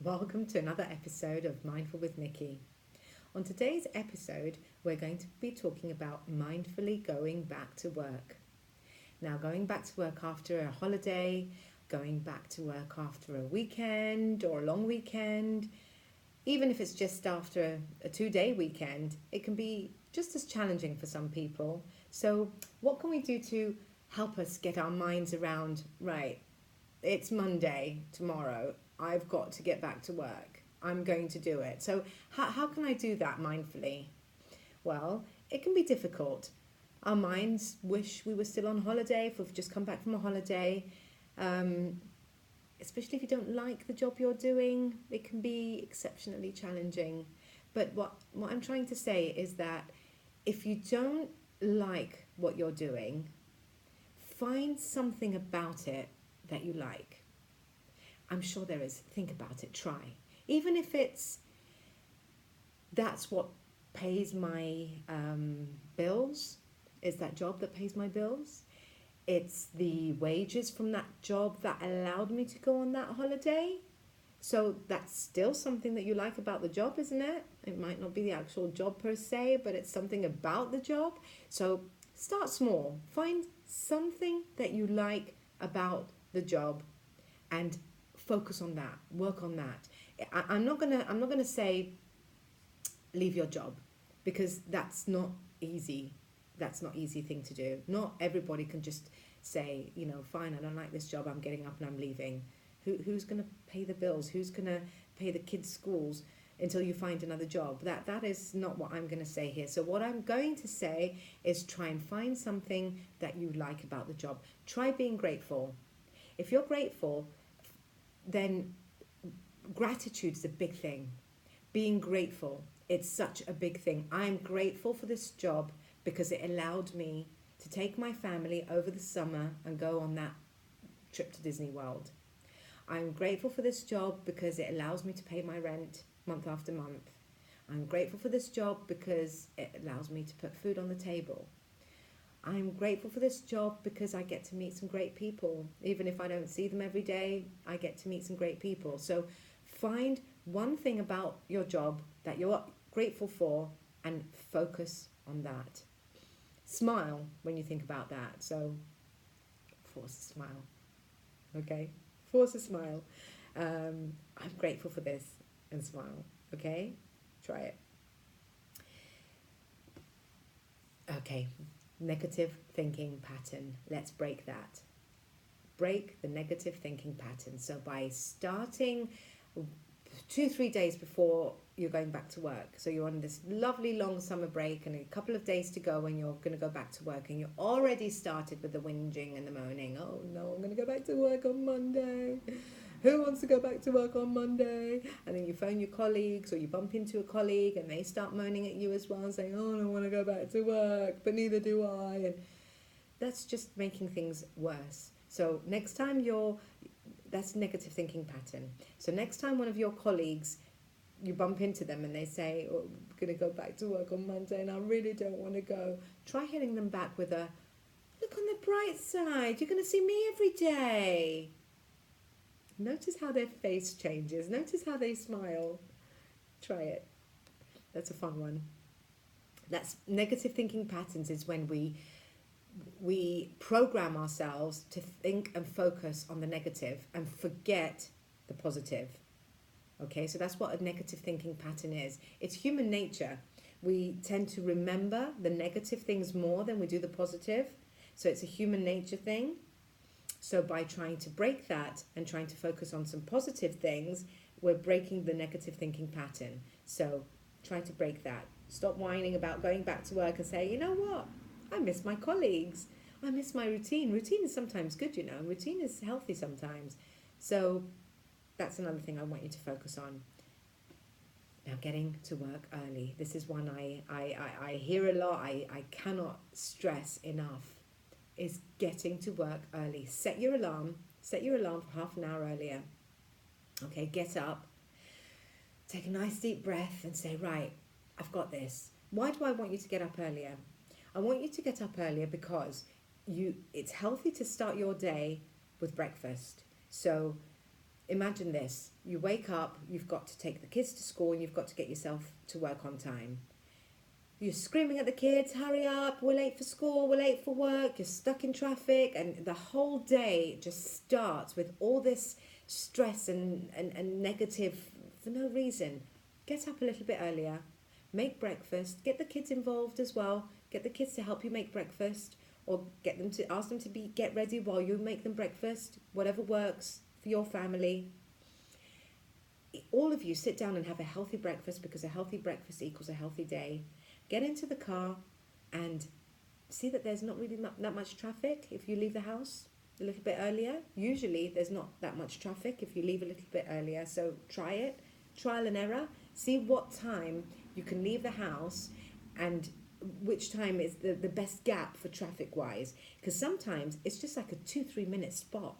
Welcome to another episode of Mindful with Nikki. On today's episode, we're going to be talking about mindfully going back to work. Now, going back to work after a holiday, going back to work after a weekend or a long weekend, even if it's just after a 2-day weekend, it can be just as challenging for some people. So, what can we do to help us get our minds around, right, it's Monday tomorrow, I've got to get back to work, I'm going to do it. So, how can I do that mindfully? Well, it can be difficult. Our minds wish we were still on holiday, if we've just come back from a holiday. Especially if you don't like the job you're doing, it can be exceptionally challenging. But what I'm trying to say is that if you don't like what you're doing, find something about it that you like. I'm sure there is. Think about it. Try. Even if that's what pays my bills, is that job that pays my bills. It's the wages from that job that allowed me to go on that holiday. So that's still something that you like about the job, isn't it? It might not be the actual job per se, but it's something about the job. So start small. Find something that you like about the job and focus on that. Work on that. I'm not gonna say leave your job, because that's not easy. That's not easy thing to do. Not everybody can just say, fine, I don't like this job, I'm getting up and I'm leaving. Who's going to pay the bills? Who's going to pay the kids' schools until you find another job? That is not what I'm going to say here. So what I'm going to say is try and find something that you like about the job. Try being grateful. If you're grateful, then gratitude's a big thing. Being grateful, it's such a big thing. I'm grateful for this job because it allowed me to take my family over the summer and go on that trip to Disney World. I'm grateful for this job because it allows me to pay my rent month after month. I'm grateful for this job because it allows me to put food on the table. I'm grateful for this job because I get to meet some great people. Even if I don't see them every day, I get to meet some great people. So find one thing about your job that you're grateful for and focus on that. Smile when you think about that. So force a smile. Okay? Force a smile. I'm grateful for this, and smile. Okay? Try it. Okay. Negative thinking pattern. Let's break that. Break the negative thinking pattern. So by starting 2-3 days before you're going back to work, so you're on this lovely long summer break and a couple of days to go when you're going to go back to work, and you already started with the whinging and the moaning. Oh no, I'm going to go back to work on Monday. Who wants to go back to work on Monday? And then you phone your colleagues, or you bump into a colleague and they start moaning at you as well, saying, oh, I don't want to go back to work, but neither do I. And that's just making things worse. So next time that's negative thinking pattern. So next time one of your colleagues, you bump into them and they say, oh, I'm going to go back to work on Monday and I really don't want to go, try hitting them back with a, look on the bright side, you're going to see me every day. Notice how their face changes. Notice how they smile. Try it. That's a fun one. That's negative thinking patterns, is when we program ourselves to think and focus on the negative and forget the positive. Okay, so that's what a negative thinking pattern is. It's human nature. We tend to remember the negative things more than we do the positive. So it's a human nature thing. So by trying to break that and trying to focus on some positive things, we're breaking the negative thinking pattern. So try to break that. Stop whining about going back to work and say, you know what? I miss my colleagues. I miss my routine. Routine is sometimes good, Routine is healthy sometimes. So that's another thing I want you to focus on. Now, getting to work early. This is one I hear a lot. I cannot stress enough, is getting to work early. Set your alarm for half an hour earlier. Okay, get up, take a nice deep breath and say, right, I've got this. Why do I want you to get up earlier? I want you to get up earlier because it's healthy to start your day with breakfast. So imagine this. You wake up, you've got to take the kids to school, and you've got to get yourself to work on time. You're screaming at the kids, hurry up, we're late for school, we're late for work, you're stuck in traffic, and the whole day just starts with all this stress and negative for no reason. Get up a little bit earlier, make breakfast, get the kids involved as well, get the kids to help you make breakfast, or ask them to get ready while you make them breakfast, whatever works for your family. All of you sit down and have a healthy breakfast, because a healthy breakfast equals a healthy day. Get into the car and see that there's not really that much traffic if you leave the house a little bit earlier. Usually there's not that much traffic if you leave a little bit earlier. So try it, trial and error. See what time you can leave the house and which time is the best gap for traffic wise. Because sometimes it's just like a 2-3 minute spot.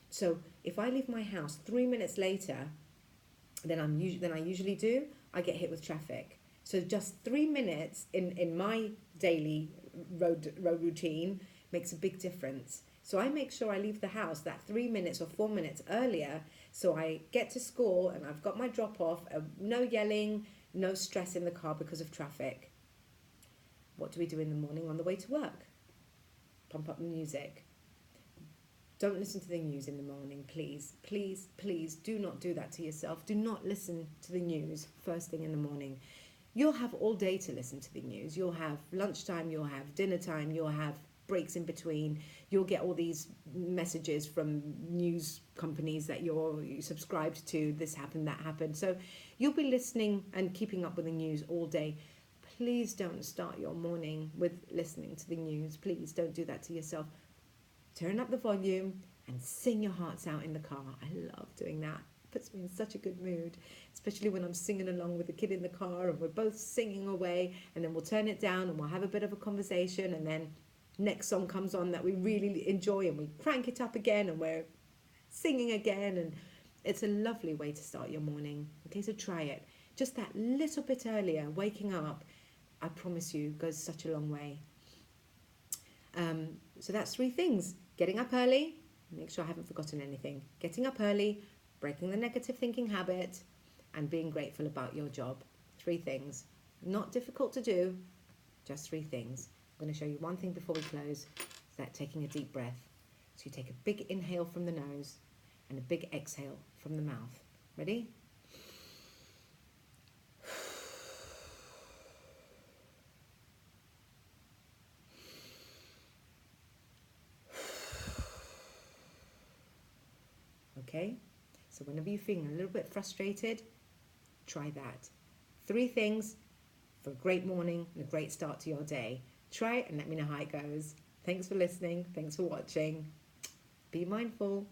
So if I leave my house 3 minutes later than I usually do, I get hit with traffic. So just 3 minutes in my daily road routine makes a big difference. So I make sure I leave the house that 3 minutes or 4 minutes earlier, so I get to school and I've got my drop off, no yelling, no stress in the car because of traffic. What do we do in the morning on the way to work? Pump up the music. Don't listen to the news in the morning, please. Please, please do not do that to yourself. Do not listen to the news first thing in the morning. You'll have all day to listen to the news. You'll have lunchtime, you'll have dinner time, you'll have breaks in between. You'll get all these messages from news companies that you're subscribed to, this happened, that happened. So you'll be listening and keeping up with the news all day. Please don't start your morning with listening to the news. Please don't do that to yourself. Turn up the volume and sing your hearts out in the car. I love doing that. Puts me in such a good mood, especially when I'm singing along with the kid in the car and we're both singing away, and then we'll turn it down and we'll have a bit of a conversation, and then next song comes on that we really enjoy and we crank it up again and we're singing again, and it's a lovely way to start your morning. Okay, so try it. Just that little bit earlier, waking up, I promise you, goes such a long way. So that's 3 things. Getting up early, make sure I haven't forgotten anything. Getting up early, breaking the negative thinking habit, and being grateful about your job. 3 things. Not difficult to do, just 3 things. I'm going to show you one thing before we close. Is that taking a deep breath. So you take a big inhale from the nose and a big exhale from the mouth. Ready? Okay? So whenever you're feeling a little bit frustrated, try that. 3 things for a great morning and a great start to your day. Try it and let me know how it goes. Thanks for listening. Thanks for watching. Be mindful.